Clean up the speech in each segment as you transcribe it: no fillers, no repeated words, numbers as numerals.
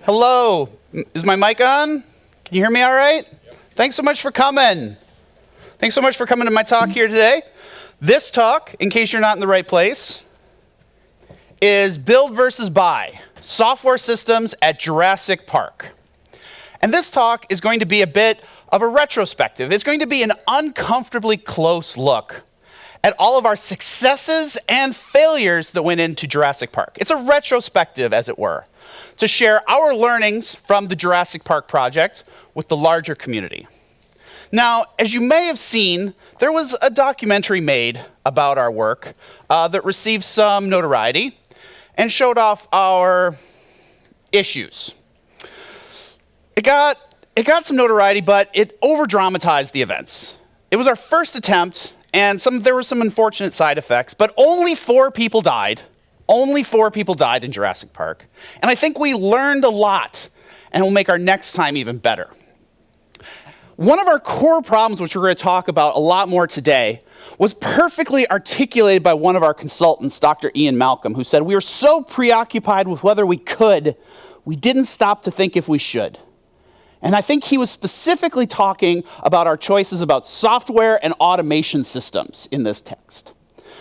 Hello, is my mic on? Can you hear me all right? Yep. Thanks so much for coming. Thanks so much for coming to my talk here today. This talk, in case you're not in the right place, is build versus buy, software systems at Jurassic Park. And this talk is going to be a bit of a retrospective. It's going to be an uncomfortably close look at all of our successes and failures that went into Jurassic Park. It's a retrospective, as it were, to share our learnings from the Jurassic Park project with the larger community. Now, as you may have seen, there was a documentary made about our work that received some notoriety and showed off our issues. It got some notoriety, but it over-dramatized the events. It was our first attempt, and there were some unfortunate side effects, but only 4 people died. Only 4 people died in Jurassic Park. And I think we learned a lot, and will make our next time even better. One of our core problems, which we're going to talk about a lot more today, was perfectly articulated by one of our consultants, Dr. Ian Malcolm, who said, "We were so preoccupied with whether we could, we didn't stop to think if we should." And I think he was specifically talking about our choices about software and automation systems in this text.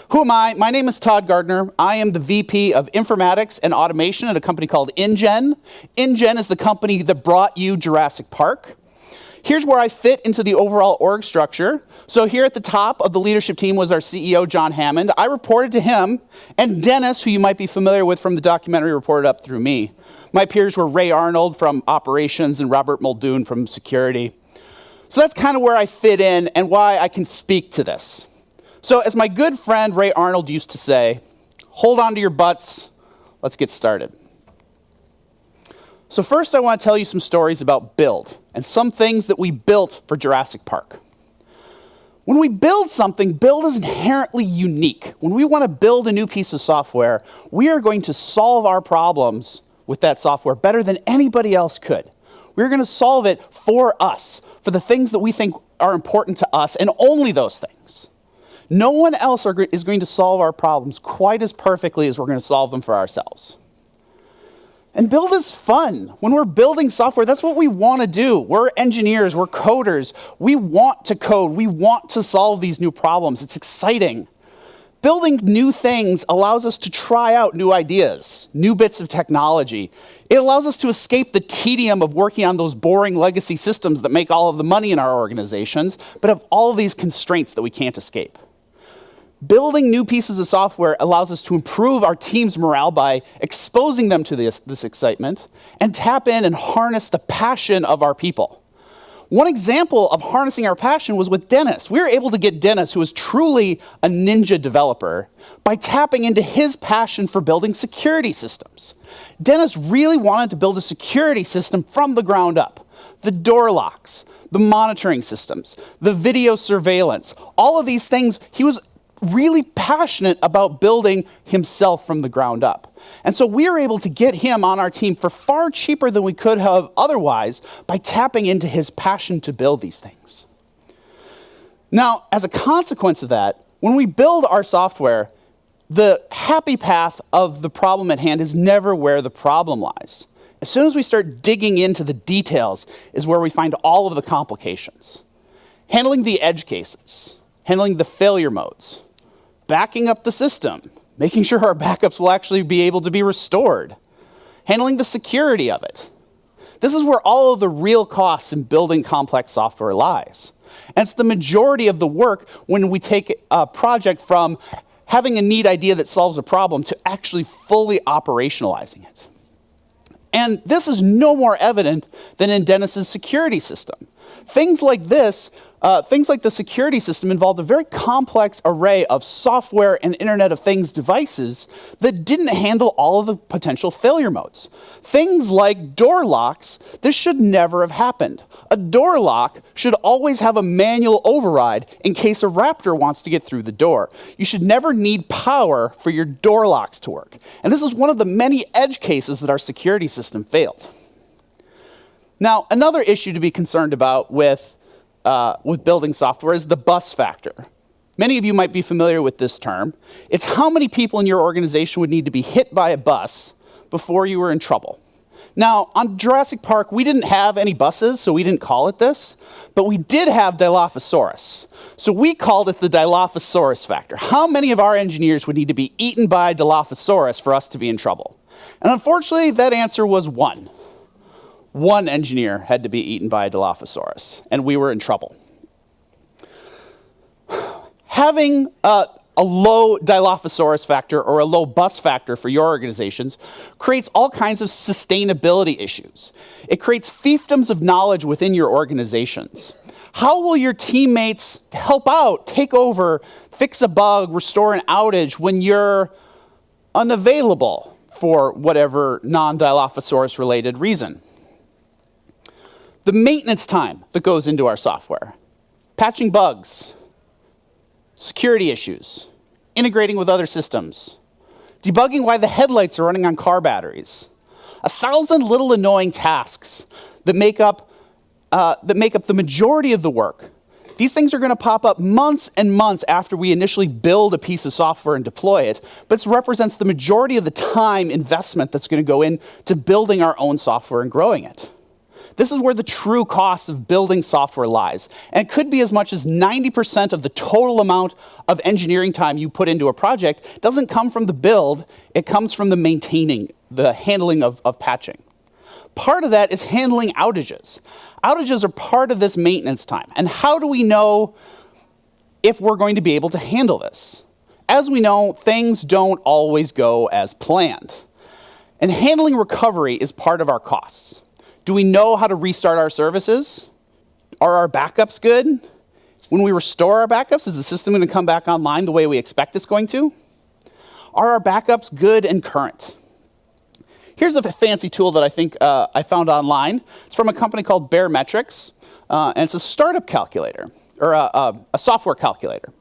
Who am I? My name is Todd Gardner. I am the VP of Informatics and Automation at a company called InGen. InGen is the company that brought you Jurassic Park. Here's where I fit into the overall org structure. So here at the top of the leadership team was our CEO, John Hammond. I reported to him, and Dennis, who you might be familiar with from the documentary, reported up through me. My peers were Ray Arnold from operations and Robert Muldoon from security. So that's kind of where I fit in and why I can speak to this. So as my good friend Ray Arnold used to say, hold on to your butts, let's get started. So first I want to tell you some stories about build and some things that we built for Jurassic Park. When we build something, build is inherently unique. When we want to build a new piece of software, we are going to solve our problems with that software better than anybody else could. We're going to solve it for us, for the things that we think are important to us, and only those things. No one else is going to solve our problems quite as perfectly as we're going to solve them for ourselves. And build is fun. When we're building software, that's what we want to do. We're engineers, we're coders. We want to code, we want to solve these new problems. It's exciting. Building new things allows us to try out new ideas, new bits of technology. It allows us to escape the tedium of working on those boring legacy systems that make all of the money in our organizations, but have all of these constraints that we can't escape. Building new pieces of software allows us to improve our team's morale by exposing them to this excitement and tap in and harness the passion of our people. One example of harnessing our passion was with Dennis. We were able to get Dennis, who is truly a ninja developer, by tapping into his passion for building security systems. Dennis really wanted to build a security system from the ground up. The door locks, the monitoring systems, the video surveillance, all of these things he was really passionate about building himself from the ground up. And so we were able to get him on our team for far cheaper than we could have otherwise by tapping into his passion to build these things. Now, as a consequence of that, when we build our software, the happy path of the problem at hand is never where the problem lies. As soon as we start digging into the details is where we find all of the complications. Handling the edge cases, handling the failure modes, backing up the system, making sure our backups will actually be able to be restored, handling the security of it. This is where all of the real costs in building complex software lies. And it's the majority of the work when we take a project from having a neat idea that solves a problem to actually fully operationalizing it. And this is no more evident than in Dennis's security system. Things like this, things like the security system involved a very complex array of software and Internet of Things devices that didn't handle all of the potential failure modes. Things like door locks, this should never have happened. A door lock should always have a manual override in case a raptor wants to get through the door. You should never need power for your door locks to work. And this is one of the many edge cases that our security system failed. Now, another issue to be concerned about with building software is the bus factor. Many of you might be familiar with this term. It's how many people in your organization would need to be hit by a bus before you were in trouble. Now, on Jurassic Park, we didn't have any buses, so we didn't call it this, but we did have Dilophosaurus. So we called it the Dilophosaurus Factor. How many of our engineers would need to be eaten by Dilophosaurus for us to be in trouble? And unfortunately, that answer was one. One engineer had to be eaten by a Dilophosaurus, and we were in trouble. Having a low Dilophosaurus factor or a low bus factor for your organizations creates all kinds of sustainability issues. It creates fiefdoms of knowledge within your organizations. How will your teammates help out, take over, fix a bug, restore an outage when you're unavailable for whatever non-Dilophosaurus related reason? The maintenance time that goes into our software, patching bugs, security issues, integrating with other systems, debugging why the headlights are running on car batteries, 1,000 little annoying tasks that make up the majority of the work. These things are going to pop up months and months after we initially build a piece of software and deploy it, but it represents the majority of the time investment that's going to go into building our own software and growing it. This is where the true cost of building software lies. And it could be as much as 90% of the total amount of engineering time you put into a project doesn't come from the build, it comes from the maintaining, the handling of patching. Part of that is handling outages. Outages are part of this maintenance time. And how do we know if we're going to be able to handle this? As we know, things don't always go as planned. And handling recovery is part of our costs. Do we know how to restart our services? Are our backups good? When we restore our backups, is the system going to come back online the way we expect it's going to? Are our backups good and current? Here's a fancy tool that I think I found online. It's from a company called Baremetrics, and it's a startup calculator, or a software calculator.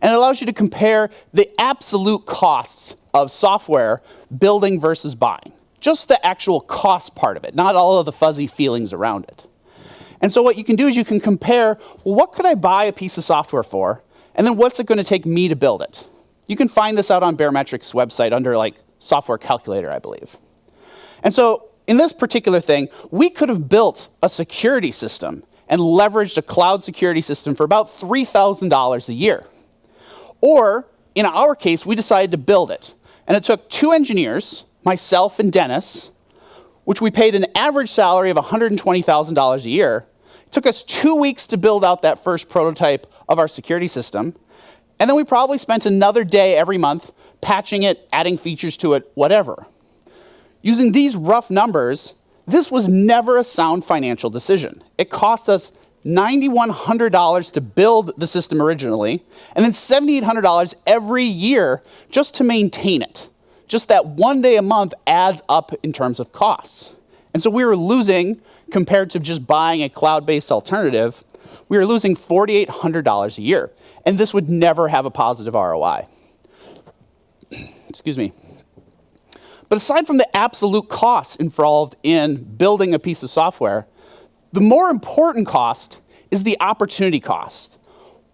And it allows you to compare the absolute costs of software building versus buying. Just the actual cost part of it, not all of the fuzzy feelings around it. And so what you can do is you can compare, well, what could I buy a piece of software for? And then what's it going to take me to build it? You can find this out on Baremetrics' website under like software calculator, I believe. And so in this particular thing, we could have built a security system and leveraged a cloud security system for about $3,000 a year. Or in our case, we decided to build it. And it took 2 engineers, myself and Dennis, which we paid an average salary of $120,000 a year. It took us 2 weeks to build out that first prototype of our security system. And then we probably spent another day every month patching it, adding features to it, whatever. Using these rough numbers, this was never a sound financial decision. It cost us $9,100 to build the system originally, and then $7,800 every year just to maintain it. Just that 1 day a month adds up in terms of costs. And so we were losing, compared to just buying a cloud-based alternative, we were losing $4,800 a year. And this would never have a positive ROI. Excuse me. But aside from the absolute costs involved in building a piece of software, the more important cost is the opportunity cost.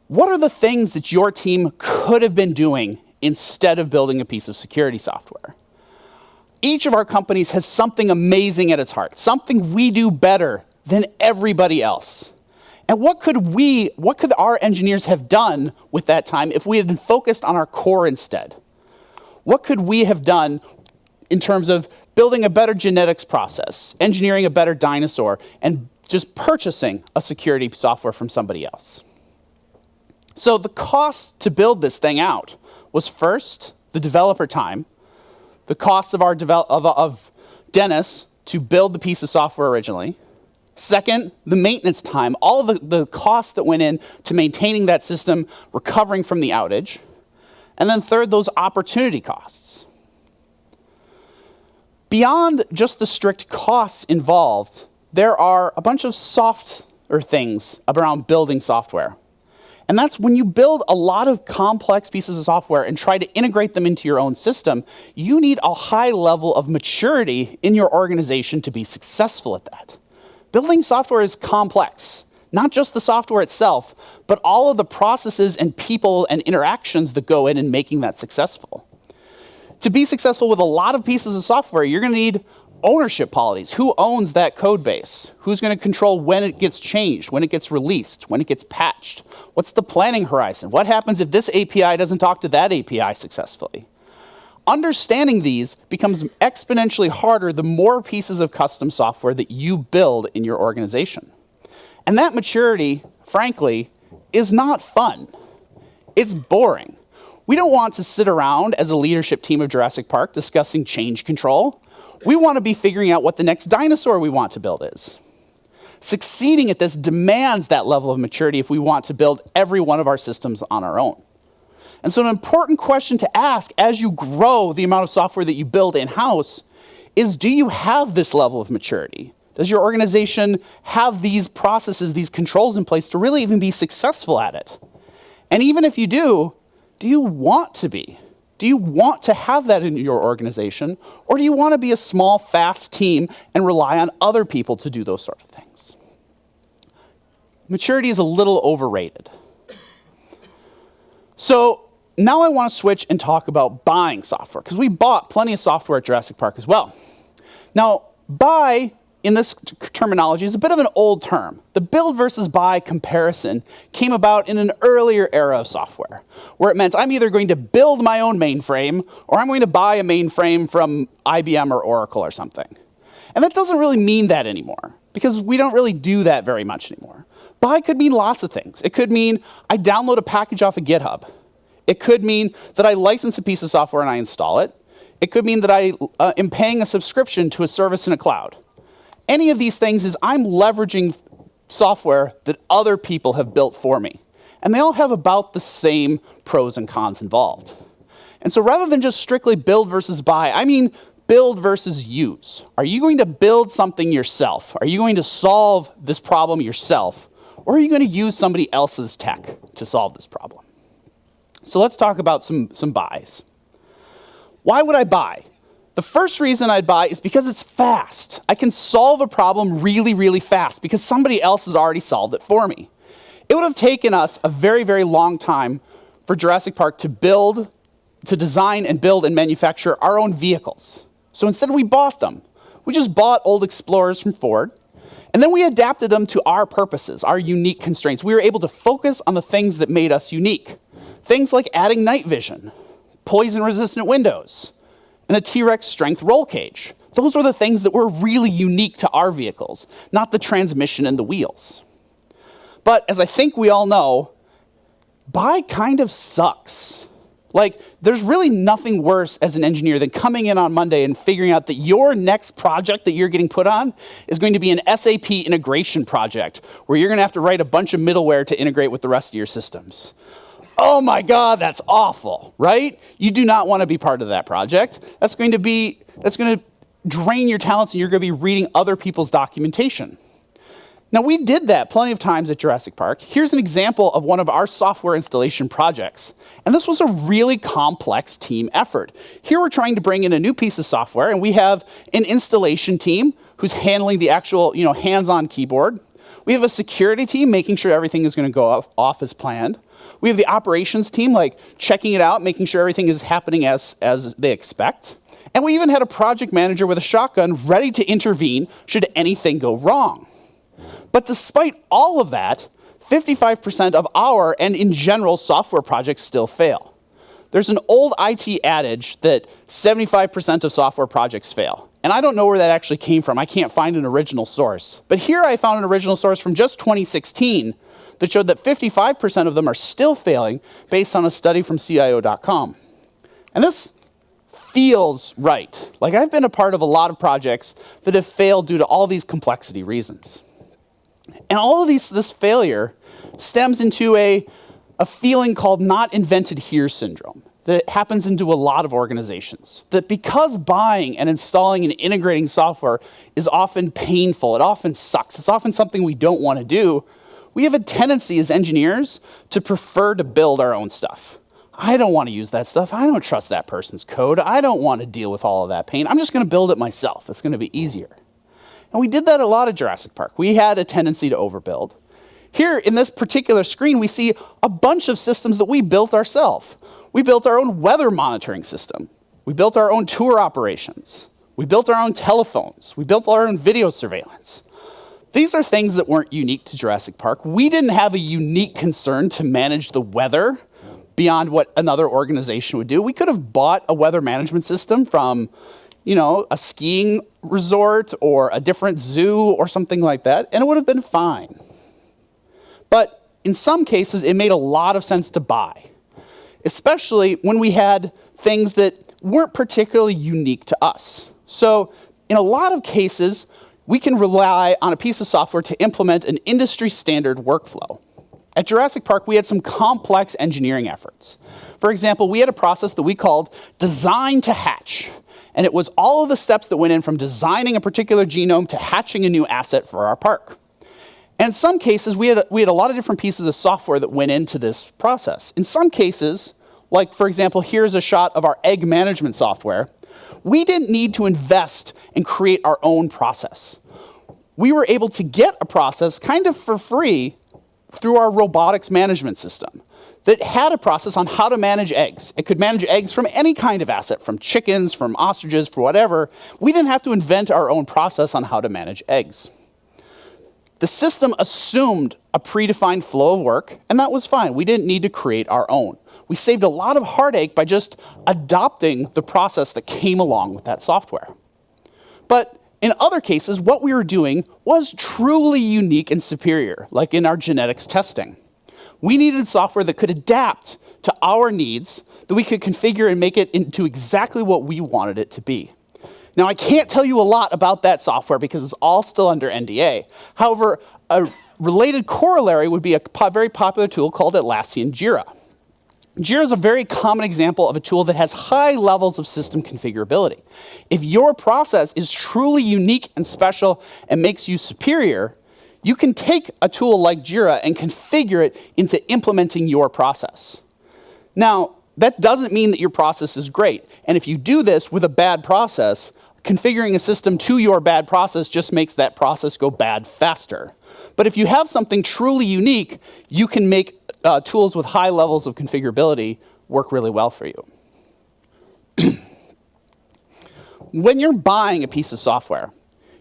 What are the things that your team could have been doing instead of building a piece of security software? Each of our companies has something amazing at its heart, something we do better than everybody else. And what could our engineers have done with that time if we had been focused on our core instead? What could we have done in terms of building a better genetics process, engineering a better dinosaur, and just purchasing a security software from somebody else? So the cost to build this thing out was first the developer time, the cost of Dennis to build the piece of software originally. Second, the maintenance time, all of the costs that went in to maintaining that system, recovering from the outage. And then third, those opportunity costs. Beyond just the strict costs involved, there are a bunch of softer things around building software. And that's when you build a lot of complex pieces of software and try to integrate them into your own system, you need a high level of maturity in your organization to be successful at that. Building software is complex, not just the software itself, but all of the processes and people and interactions that go in making that successful. To be successful with a lot of pieces of software, you're going to need ownership policies. Who owns that code base? Who's going to control when it gets changed, when it gets released, when it gets patched? What's the planning horizon? What happens if this API doesn't talk to that API successfully? Understanding these becomes exponentially harder the more pieces of custom software that you build in your organization. And that maturity, frankly, is not fun. It's boring. We don't want to sit around as a leadership team of Jurassic Park discussing change control. We want to be figuring out what the next dinosaur we want to build is. Succeeding at this demands that level of maturity if we want to build every one of our systems on our own. And so an important question to ask as you grow the amount of software that you build in-house is, do you have this level of maturity? Does your organization have these processes, these controls in place to really even be successful at it? And even if you do you want to be? Do you want to have that in your organization? Or do you want to be a small, fast team and rely on other people to do those sort of things? Maturity is a little overrated. So now I want to switch and talk about buying software, because we bought plenty of software at Jurassic Park as well. Now, buy in this terminology is a bit of an old term. The build versus buy comparison came about in an earlier era of software, where it meant I'm either going to build my own mainframe or I'm going to buy a mainframe from IBM or Oracle or something. And that doesn't really mean that anymore, because we don't really do that very much anymore. Buy could mean lots of things. It could mean I download a package off of GitHub. It could mean that I license a piece of software and I install it. It could mean that I am paying a subscription to a service in a cloud. Any of these things is I'm leveraging software that other people have built for me. And they all have about the same pros and cons involved. And so rather than just strictly build versus buy, I mean build versus use. Are you going to build something yourself? Are you going to solve this problem yourself? Or are you going to use somebody else's tech to solve this problem? So let's talk about some buys. Why would I buy? The first reason I'd buy is because it's fast. I can solve a problem really, really fast because somebody else has already solved it for me. It would have taken us a very, very long time for Jurassic Park to design and build and manufacture our own vehicles. So instead we bought them. We just bought old Explorers from Ford, and then we adapted them to our purposes, our unique constraints. We were able to focus on the things that made us unique. Things like adding night vision, poison-resistant windows, and a T-Rex strength roll cage. Those were the things that were really unique to our vehicles, not the transmission and the wheels. But as I think we all know, buy kind of sucks. Like, there's really nothing worse as an engineer than coming in on Monday and figuring out that your next project that you're getting put on is going to be an SAP integration project where you're going to have to write a bunch of middleware to integrate with the rest of your systems. Oh my God, that's awful, right? You do not want to be part of that project. That's going to drain your talents, and you're going to be reading other people's documentation. Now, we did that plenty of times at Jurassic Park. Here's an example of one of our software installation projects. And this was a really complex team effort. Here we're trying to bring in a new piece of software, and we have an installation team who's handling the actual, hands-on keyboard. We have a security team making sure everything is going to go off as planned. We have the operations team, checking it out, making sure everything is happening as they expect. And we even had a project manager with a shotgun ready to intervene should anything go wrong. But despite all of that, 55% of our, and in general, software projects still fail. There's an old IT adage that 75% of software projects fail. And I don't know where that actually came from. I can't find an original source. But here I found an original source from just 2016 that showed that 55% of them are still failing based on a study from CIO.com. And this feels right. I've been a part of a lot of projects that have failed due to all these complexity reasons. And all of this failure stems into a feeling called not invented here syndrome that happens into a lot of organizations. That because buying and installing and integrating software is often painful, it often sucks, it's often something we don't want to do, we have a tendency as engineers to prefer to build our own stuff. I don't want to use that stuff. I don't trust that person's code. I don't want to deal with all of that pain. I'm just going to build it myself. It's going to be easier. And we did that a lot at Jurassic Park. We had a tendency to overbuild. Here in this particular screen, we see a bunch of systems that we built ourselves. We built our own weather monitoring system. We built our own tour operations. We built our own telephones. We built our own video surveillance. These are things that weren't unique to Jurassic Park. We didn't have a unique concern to manage the weather beyond what another organization would do. We could have bought a weather management system from, a skiing resort or a different zoo or something like that, and it would have been fine. But in some cases, it made a lot of sense to buy, especially when we had things that weren't particularly unique to us. So in a lot of cases, we can rely on a piece of software to implement an industry standard workflow. At Jurassic Park, we had some complex engineering efforts. For example, we had a process that we called design to hatch. And it was all of the steps that went in from designing a particular genome to hatching a new asset for our park. And in some cases, we had a lot of different pieces of software that went into this process. In some cases, like for example, here's a shot of our egg management software, we didn't need to invest and create our own process. We were able to get a process kind of for free through our robotics management system that had a process on how to manage eggs. It could manage eggs from any kind of asset, from chickens, from ostriches, for whatever. We didn't have to invent our own process on how to manage eggs. The system assumed a predefined flow of work, and that was fine. We didn't need to create our own. We saved a lot of heartache by just adopting the process that came along with that software. But in other cases, what we were doing was truly unique and superior, like in our genetics testing. We needed software that could adapt to our needs, that we could configure and make it into exactly what we wanted it to be. Now, I can't tell you a lot about that software because it's all still under NDA. However, a related corollary would be a very popular tool called Atlassian Jira. Jira is a very common example of a tool that has high levels of system configurability. If your process is truly unique and special and makes you superior, you can take a tool like Jira and configure it into implementing your process. Now, that doesn't mean that your process is great. And if you do this with a bad process, configuring a system to your bad process just makes that process go bad faster. But if you have something truly unique, you can make tools with high levels of configurability work really well for you. When you're buying a piece of software,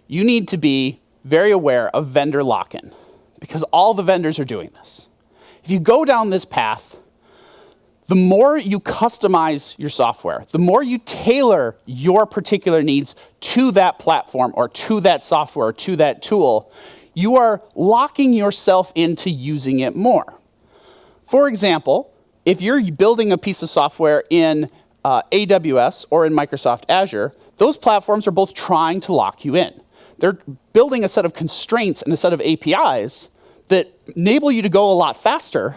you need to be very aware of vendor lock-in, because all the vendors are doing this. If you go down this path, the more you customize your software, the more you tailor your particular needs to that platform or to that software or to that tool, you are locking yourself into using it more. For example, if you're building a piece of software in AWS or in Microsoft Azure, those platforms are both trying to lock you in. They're building a set of constraints and a set of APIs that enable you to go a lot faster,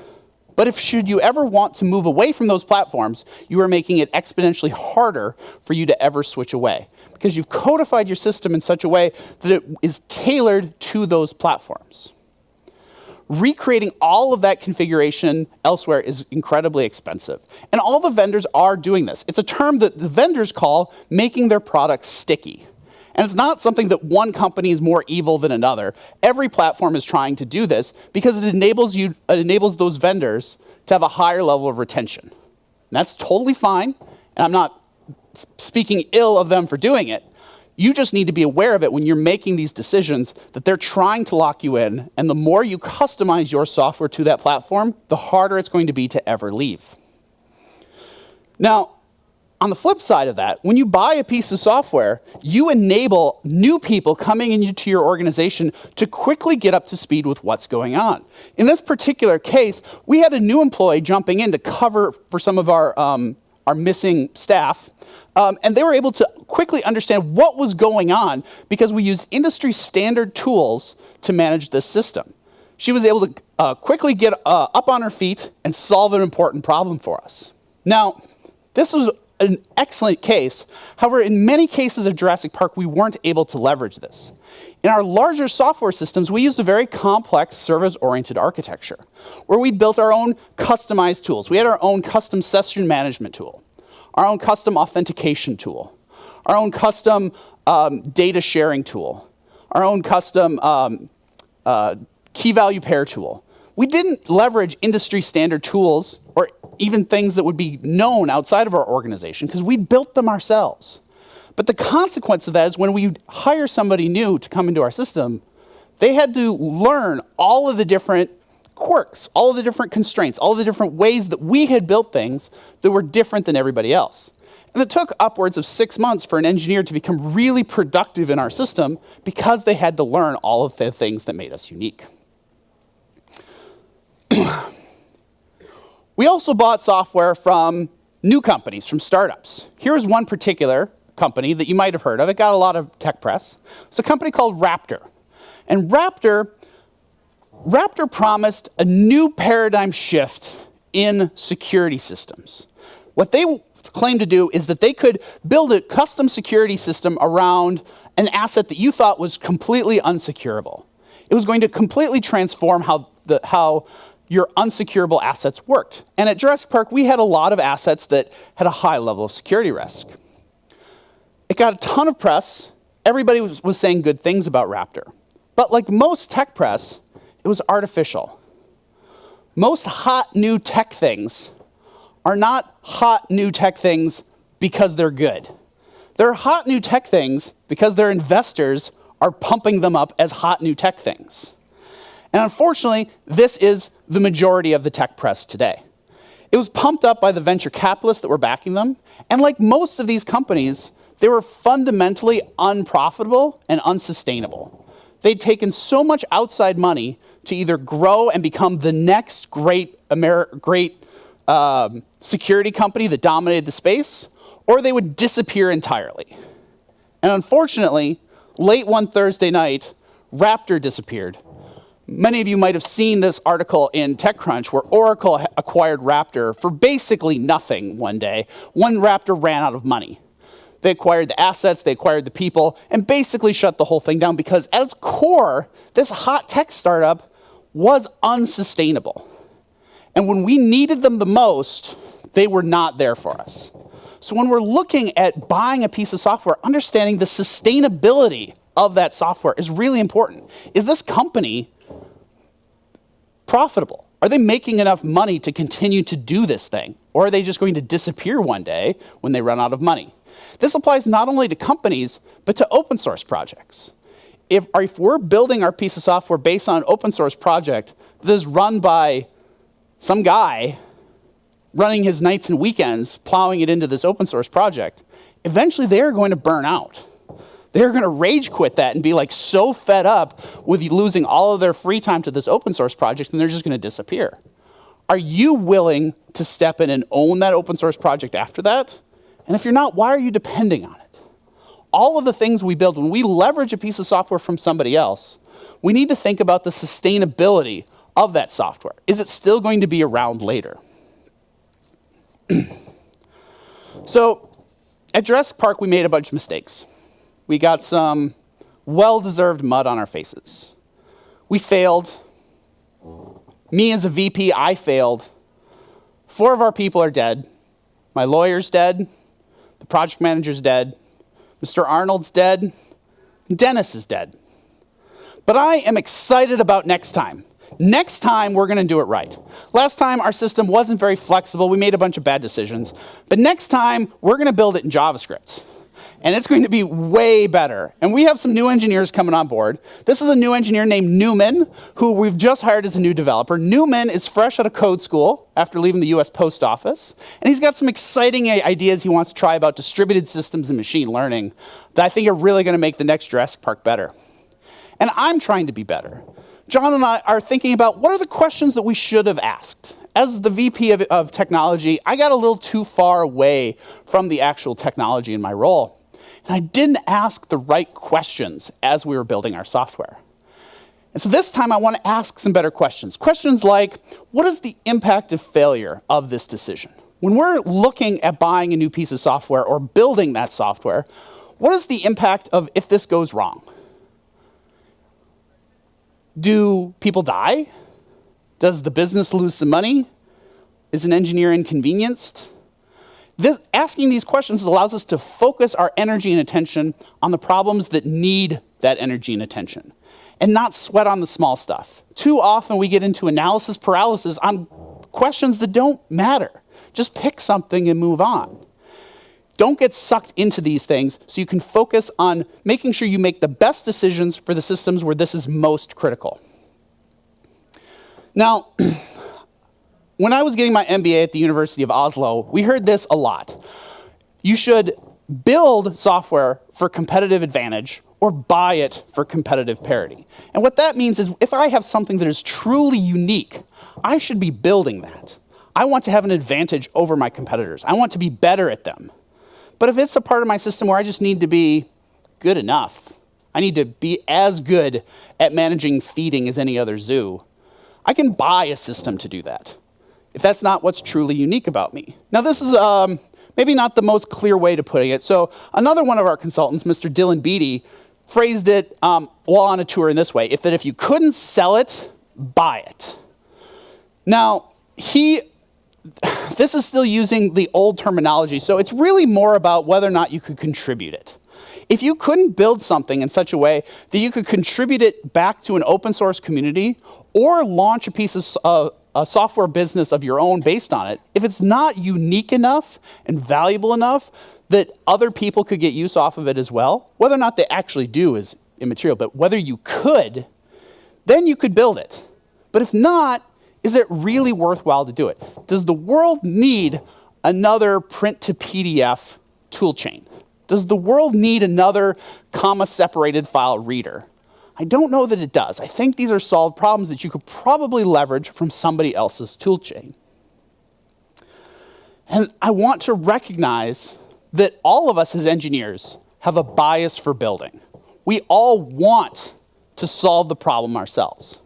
but should you ever want to move away from those platforms, you are making it exponentially harder for you to ever switch away, because you've codified your system in such a way that it is tailored to those platforms. Recreating all of that configuration elsewhere is incredibly expensive. And all the vendors are doing this. It's a term that the vendors call making their products sticky. And it's not something that one company is more evil than another. Every platform is trying to do this because it enables those vendors to have a higher level of retention. And that's totally fine, and I'm not speaking ill of them for doing it. You just need to be aware of it when you're making these decisions, that they're trying to lock you in, and the more you customize your software to that platform, the harder it's going to be to ever leave. Now, on the flip side of that, when you buy a piece of software, you enable new people coming into your organization to quickly get up to speed with what's going on. In this particular case, we had a new employee jumping in to cover for some of our missing staff, and they were able to quickly understand what was going on because we used industry standard tools to manage this system. She was able to quickly get up on her feet and solve an important problem for us. Now, this was an excellent case. However, in many cases of Jurassic Park, we weren't able to leverage this. In our larger software systems, we used a very complex service-oriented architecture, where we built our own customized tools. We had our own custom session management tool, our own custom authentication tool, our own custom data sharing tool, our own custom key value pair tool. We didn't leverage industry standard tools or even things that would be known outside of our organization because we built them ourselves. But the consequence of that is when we hire somebody new to come into our system, they had to learn all of the different quirks, all of the different constraints, all of the different ways that we had built things that were different than everybody else. And it took upwards of 6 months for an engineer to become really productive in our system because they had to learn all of the things that made us unique. We also bought software from new companies, from startups. Here's one particular company that you might have heard of. It got a lot of tech press. It's a company called Raptor. And Raptor promised a new paradigm shift in security systems. What they claimed to do is that they could build a custom security system around an asset that you thought was completely unsecurable. It was going to completely transform how your unsecurable assets worked. And at Jurassic Park, we had a lot of assets that had a high level of security risk. It got a ton of press. Everybody was saying good things about Raptor. But like most tech press, it was artificial. Most hot new tech things are not hot new tech things because they're good. They're hot new tech things because their investors are pumping them up as hot new tech things. And unfortunately, this is the majority of the tech press today. It was pumped up by the venture capitalists that were backing them. And like most of these companies, they were fundamentally unprofitable and unsustainable. They'd taken so much outside money to either grow and become the next great security company that dominated the space, or they would disappear entirely. And unfortunately, late one Thursday night, Raptor disappeared. Many of you might have seen this article in TechCrunch where Oracle acquired Raptor for basically nothing one day when Raptor ran out of money. They acquired the assets, they acquired the people, and basically shut the whole thing down because at its core, this hot tech startup was unsustainable. And when we needed them the most, they were not there for us. So when we're looking at buying a piece of software, understanding the sustainability of that software is really important. Is this company profitable? Are they making enough money to continue to do this thing? Or are they just going to disappear one day when they run out of money? This applies not only to companies, but to open source projects. If we're building our piece of software based on an open source project that is run by some guy running his nights and weekends, plowing it into this open source project, eventually they're going to burn out. They're going to rage quit that and be like so fed up with losing all of their free time to this open source project, and they're just going to disappear. Are you willing to step in and own that open source project after that? And if you're not, why are you depending on it? All of the things we build, when we leverage a piece of software from somebody else, we need to think about the sustainability of that software. Is it still going to be around later? So at Jurassic Park, we made a bunch of mistakes. We got some well-deserved mud on our faces. We failed. Me as a VP, I failed. 4 of our people are dead. My lawyer's dead. The project manager's dead. Mr. Arnold's dead. Dennis is dead. But I am excited about next time. Next time, we're going to do it right. Last time, our system wasn't very flexible. We made a bunch of bad decisions. But next time, we're going to build it in JavaScript. And it's going to be way better. And we have some new engineers coming on board. This is a new engineer named Newman, who we've just hired as a new developer. Newman is fresh out of code school after leaving the US Post Office. And he's got some exciting ideas he wants to try about distributed systems and machine learning that I think are really going to make the next Jurassic Park better. And I'm trying to be better. John and I are thinking about what are the questions that we should have asked. As the VP of technology, I got a little too far away from the actual technology in my role. And I didn't ask the right questions as we were building our software. And so this time I want to ask some better questions. Questions like, what is the impact of failure of this decision? When we're looking at buying a new piece of software or building that software, what is the impact of if this goes wrong? Do people die? Does the business lose some money? Is an engineer inconvenienced? Asking these questions allows us to focus our energy and attention on the problems that need that energy and attention, and not sweat on the small stuff. Too often we get into analysis paralysis on questions that don't matter. Just pick something and move on. Don't get sucked into these things so you can focus on making sure you make the best decisions for the systems where this is most critical. Now, when I was getting my MBA at the University of Oslo, we heard this a lot. You should build software for competitive advantage or buy it for competitive parity. And what that means is if I have something that is truly unique, I should be building that. I want to have an advantage over my competitors. I want to be better at them. But if it's a part of my system where I just need to be good enough, I need to be as good at managing feeding as any other zoo, I can buy a system to do that, if that's not what's truly unique about me. Now this is maybe not the most clear way to putting it. So another one of our consultants, Mr. Dylan Beatty, phrased it while on a tour in this way, if you couldn't sell it, buy it. Now, this is still using the old terminology, so it's really more about whether or not you could contribute it. If you couldn't build something in such a way that you could contribute it back to an open source community or launch a piece of a software business of your own based on it, if it's not unique enough and valuable enough that other people could get use off of it as well, whether or not they actually do is immaterial, but whether you could, then you could build it. But if not, is it really worthwhile to do it? Does the world need another print to PDF toolchain? Does the world need another comma-separated file reader? I don't know that it does. I think these are solved problems that you could probably leverage from somebody else's toolchain. And I want to recognize that all of us as engineers have a bias for building. We all want to solve the problem ourselves.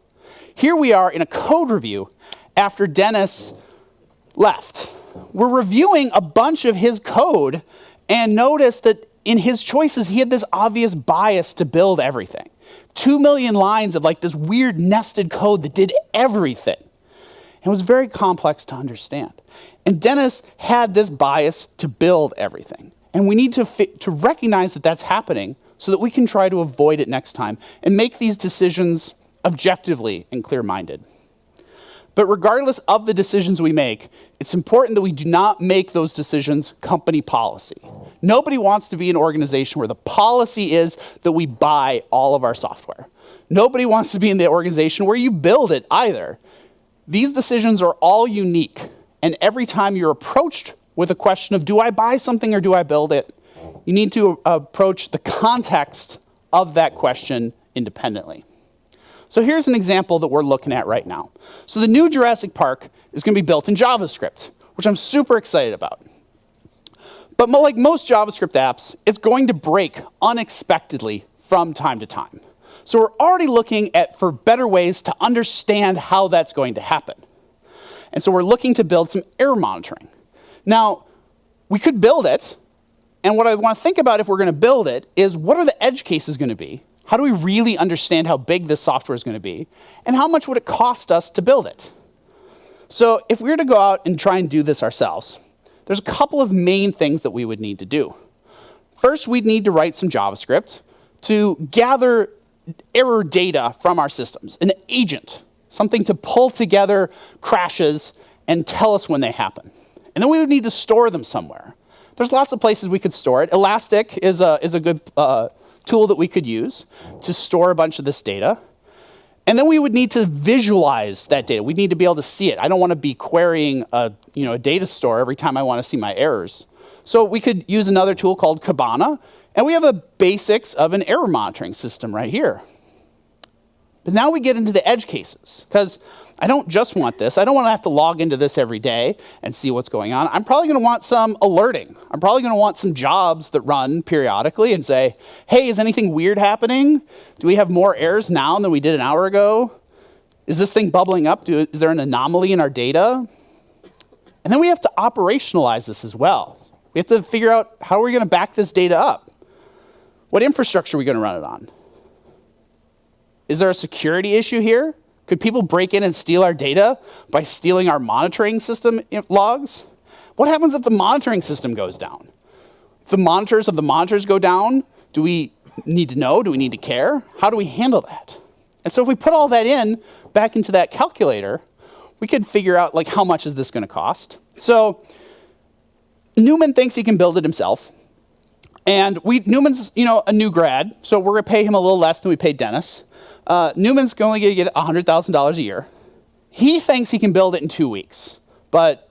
Here we are in a code review after Dennis left. We're reviewing a bunch of his code and notice that in his choices, he had this obvious bias to build everything. 2 million lines of like this weird nested code that did everything. It was very complex to understand. And Dennis had this bias to build everything. And we need to recognize that that's happening so that we can try to avoid it next time and make these decisions objectively and clear-minded. But regardless of the decisions we make, it's important that we do not make those decisions company policy. Nobody wants to be an organization where the policy is that we buy all of our software. Nobody wants to be in the organization where you build it either. These decisions are all unique, and every time you're approached with a question of, do I buy something or do I build it, you need to approach the context of that question independently. So here's an example that we're looking at right now. So the new Jurassic Park is going to be built in JavaScript, which I'm super excited about. But like most JavaScript apps, it's going to break unexpectedly from time to time. So we're already looking for better ways to understand how that's going to happen. And so we're looking to build some error monitoring. Now, we could build it, and what I want to think about if we're going to build it is what are the edge cases going to be? How do we really understand how big this software is going to be? And how much would it cost us to build it? So if we were to go out and try and do this ourselves, there's a couple of main things that we would need to do. First, we'd need to write some JavaScript to gather error data from our systems, an agent, something to pull together crashes and tell us when they happen. And then we would need to store them somewhere. There's lots of places we could store it. Elastic is a good tool that we could use to store a bunch of this data. And then we would need to visualize that data. We need to be able to see it. I don't want to be querying a data store every time I want to see my errors. So we could use another tool called Kibana, and we have the basics of an error monitoring system right here. But now we get into the edge cases, because I don't just want this. I don't want to have to log into this every day and see what's going on. I'm probably going to want some alerting. I'm probably going to want some jobs that run periodically and say, hey, is anything weird happening? Do we have more errors now than we did an hour ago? Is this thing bubbling up? Is there an anomaly in our data? And then we have to operationalize this as well. We have to figure out how are we going to back this data up? What infrastructure are we going to run it on? Is there a security issue here? Could people break in and steal our data by stealing our monitoring system logs? What happens if the monitoring system goes down? If the monitors of the monitors go down, do we need to know? Do we need to care? How do we handle that? And so if we put all that in back into that calculator, we could figure out like how much is this going to cost. So Newman thinks he can build it himself. And Newman's, a new grad, so we're going to pay him a little less than we paid Dennis. Newman's only going to get $100,000 a year. He thinks he can build it in 2 weeks. But,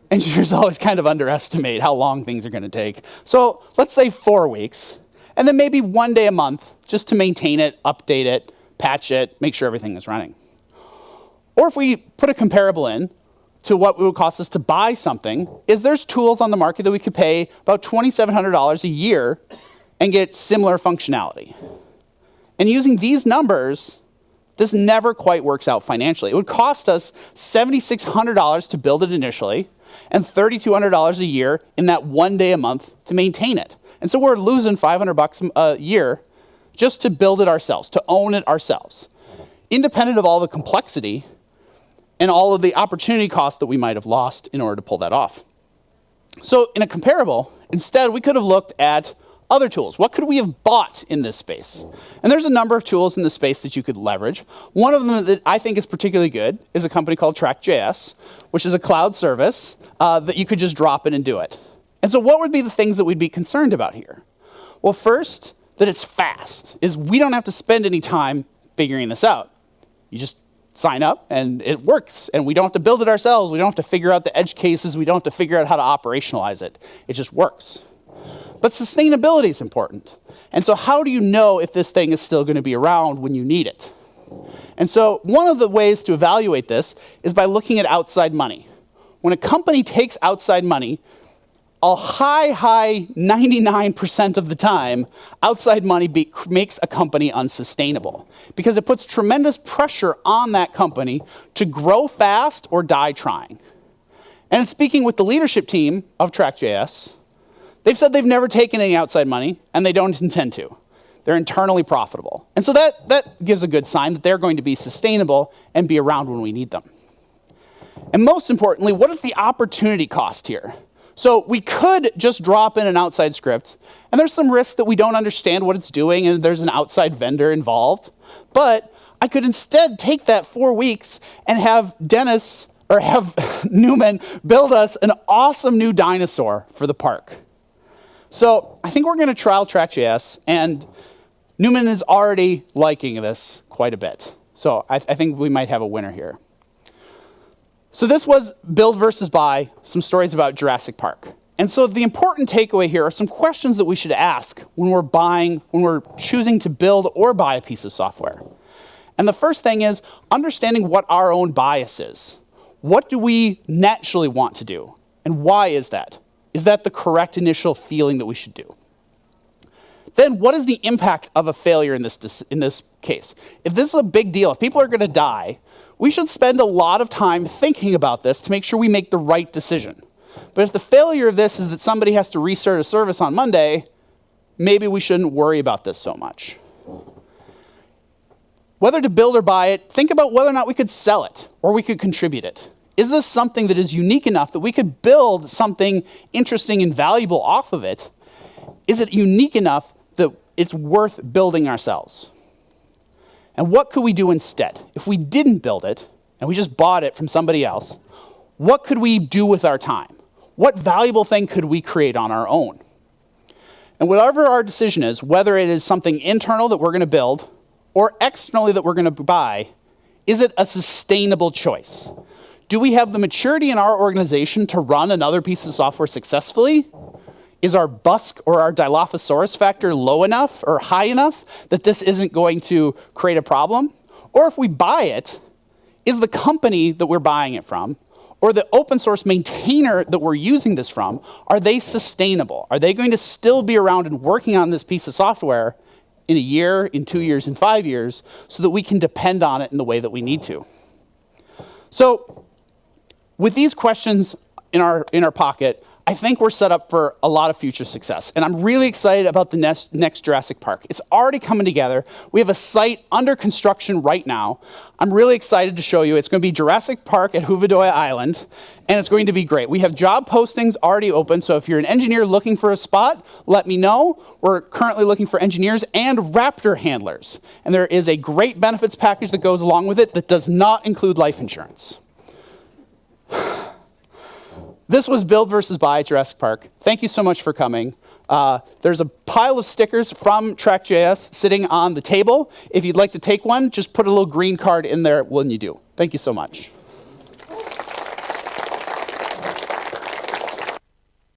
engineers always kind of underestimate how long things are going to take. So let's say 4 weeks, and then maybe 1 day a month just to maintain it, update it, patch it, make sure everything is running. Or if we put a comparable in to what it would cost us to buy something, is there's tools on the market that we could pay about $2,700 a year and get similar functionality. And using these numbers, this never quite works out financially. It would cost us $7,600 to build it initially and $3,200 a year in that 1 day a month to maintain it. And so we're losing $500 a year just to build it ourselves, to own it ourselves, independent of all the complexity and all of the opportunity costs that we might have lost in order to pull that off. So in a comparable, instead, we could have looked at other tools. What could we have bought in this space? And there's a number of tools in this space that you could leverage. One of them that I think is particularly good is a company called Track.js, which is a cloud service that you could just drop in and do it. And so what would be the things that we'd be concerned about here? Well, first, that it's fast, is we don't have to spend any time figuring this out. You just sign up and it works, and we don't have to build it ourselves. We don't have to figure out the edge cases. We don't have to figure out how to operationalize it. It just works. But sustainability is important. And so how do you know if this thing is still going to be around when you need it? And so one of the ways to evaluate this is by looking at outside money. When a company takes outside money, a high 99% of the time, outside money makes a company unsustainable because it puts tremendous pressure on that company to grow fast or die trying. And in speaking with the leadership team of Track.js, they've said they've never taken any outside money and they don't intend to. They're internally profitable. And so that gives a good sign that they're going to be sustainable and be around when we need them. And most importantly, what is the opportunity cost here? So we could just drop in an outside script, and there's some risk that we don't understand what it's doing and there's an outside vendor involved. But I could instead take that 4 weeks and have Dennis, or have Newman build us an awesome new dinosaur for the park. So I think we're going to trial Track.js, and Newman is already liking this quite a bit. So I think we might have a winner here. So this was build versus buy, some stories about Jurassic Park. And so the important takeaway here are some questions that we should ask when we're choosing to build or buy a piece of software. And the first thing is understanding what our own bias is. What do we naturally want to do? And why is that? Is that the correct initial feeling that we should do? Then what is the impact of a failure in this case? If this is a big deal, if people are going to die, we should spend a lot of time thinking about this to make sure we make the right decision. But if the failure of this is that somebody has to restart a service on Monday, maybe we shouldn't worry about this so much. Whether to build or buy it, think about whether or not we could sell it or we could contribute it. Is this something that is unique enough that we could build something interesting and valuable off of it? Is it unique enough that it's worth building ourselves? And what could we do instead? If we didn't build it and we just bought it from somebody else, what could we do with our time? What valuable thing could we create on our own? And whatever our decision is, whether it is something internal that we're going to build or externally that we're going to buy, is it a sustainable choice? Do we have the maturity in our organization to run another piece of software successfully? Is our BUSC or our Dilophosaurus factor low enough or high enough that this isn't going to create a problem? Or if we buy it, is the company that we're buying it from or the open source maintainer that we're using this from, are they sustainable? Are they going to still be around and working on this piece of software in a year, in 2 years, in 5 years, so that we can depend on it in the way that we need to? So with these questions in our pocket, I think we're set up for a lot of future success. And I'm really excited about the next Jurassic Park. It's already coming together. We have a site under construction right now. I'm really excited to show you. It's going to be Jurassic Park at Hoovadoya Island, and it's going to be great. We have job postings already open, so if you're an engineer looking for a spot, let me know. We're currently looking for engineers and raptor handlers. And there is a great benefits package that goes along with it that does not include life insurance. This was Build versus Buy at Jurassic Park. Thank you so much for coming. There's a pile of stickers from Track.js sitting on the table. If you'd like to take one, just put a little green card in there when you do. Thank you so much.